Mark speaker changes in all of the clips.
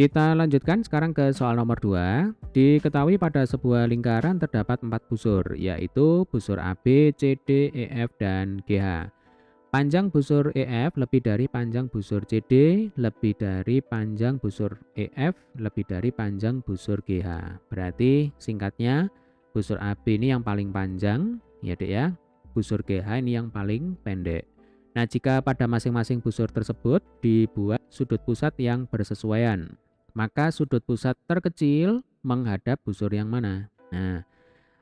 Speaker 1: Kita lanjutkan sekarang ke soal nomor 2. Diketahui pada sebuah lingkaran terdapat 4 busur, yaitu busur AB, CD, EF, dan GH. Panjang busur EF lebih dari panjang busur CD, lebih dari panjang busur EF, lebih dari panjang busur GH. Berarti singkatnya busur AB ini yang paling panjang, ya Dek ya. Busur GH ini yang paling pendek. Nah, jika pada masing-masing busur tersebut dibuat sudut pusat yang bersesuaian, maka sudut pusat terkecil menghadap busur yang mana? Nah,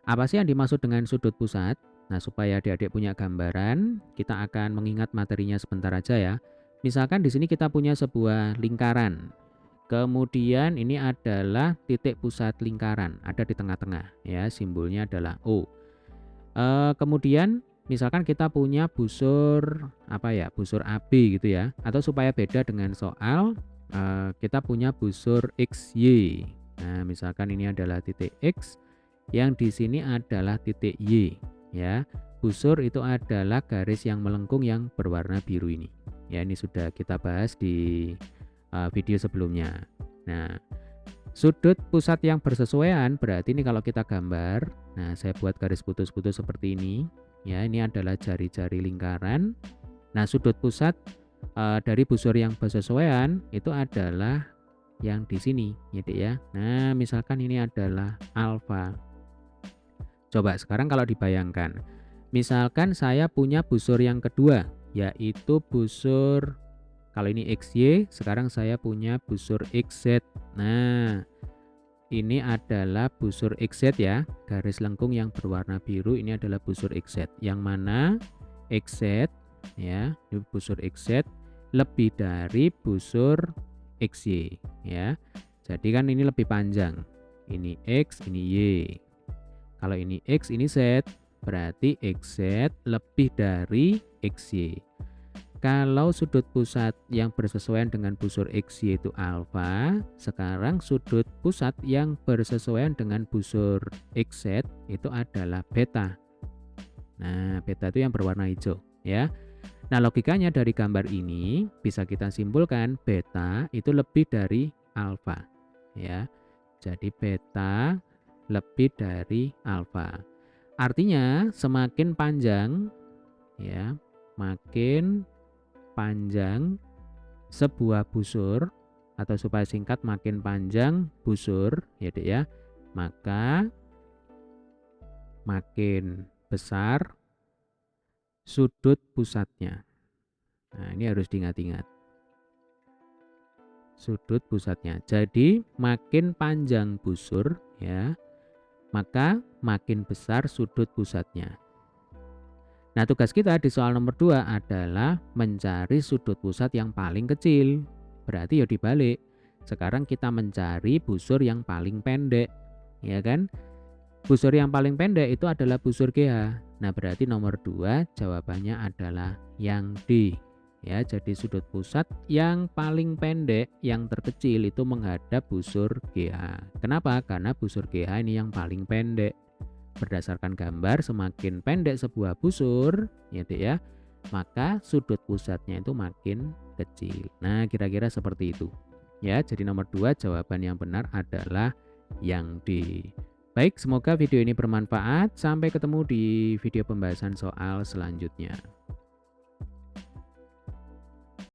Speaker 1: apa sih yang dimaksud dengan sudut pusat? Nah, supaya adik-adik punya gambaran, kita akan mengingat materinya sebentar aja ya. Misalkan di sini kita punya sebuah lingkaran. Kemudian ini adalah titik pusat lingkaran, ada di tengah-tengah ya, simbolnya adalah O. Kemudian misalkan kita punya busur apa ya, busur AB gitu ya, atau supaya beda dengan soal kita punya busur XY. Nah, misalkan ini adalah titik X, yang di sini adalah titik Y ya. Busur itu adalah garis yang melengkung yang berwarna biru ini. Ya, ini sudah kita bahas di video sebelumnya. Nah, sudut pusat yang bersesuaian berarti ini kalau kita gambar, nah saya buat garis putus-putus seperti ini. Ya, ini adalah jari-jari lingkaran. Nah, sudut pusat dari busur yang bersesuaian itu adalah yang di sini, ya Dek ya. Nah, misalkan ini adalah alfa. Coba sekarang kalau dibayangkan, misalkan saya punya busur yang kedua, yaitu busur, kalau ini XY, sekarang saya punya busur XZ. Nah, ini adalah busur XZ ya, garis lengkung yang berwarna biru ini adalah busur XZ. Yang mana XZ ya, ini busur XZ lebih dari busur XY ya. Jadi kan ini lebih panjang. Ini X, ini Y. Kalau ini X, ini Z, berarti XZ lebih dari XY. Kalau sudut pusat yang bersesuaian dengan busur XY itu alfa, sekarang sudut pusat yang bersesuaian dengan busur XZ itu adalah beta. Nah, beta itu yang berwarna hijau ya. Nah, logikanya dari gambar ini bisa kita simpulkan beta itu lebih dari alfa ya. Jadi beta lebih dari alfa. Artinya semakin panjang ya, makin panjang sebuah busur, atau supaya singkat makin panjang busur ya Dek ya, maka makin besar sudut pusatnya. Nah, ini harus diingat-ingat. Sudut pusatnya. Jadi makin panjang busur ya, maka makin besar sudut pusatnya. Nah, tugas kita di soal nomor 2 adalah mencari sudut pusat yang paling kecil. Berarti ya dibalik. Sekarang kita mencari busur yang paling pendek. Ya kan? Busur yang paling pendek itu adalah busur GH. Nah, berarti nomor 2 jawabannya adalah yang D. Ya, jadi sudut pusat yang paling pendek, yang terkecil itu menghadap busur GH. Kenapa? Karena busur GH ini yang paling pendek. Berdasarkan gambar, semakin pendek sebuah busur, ya Dek ya, maka sudut pusatnya itu makin kecil. Nah, kira-kira seperti itu. Ya, jadi nomor 2 jawaban yang benar adalah yang D. Baik, semoga video ini bermanfaat. Sampai ketemu di video pembahasan soal selanjutnya.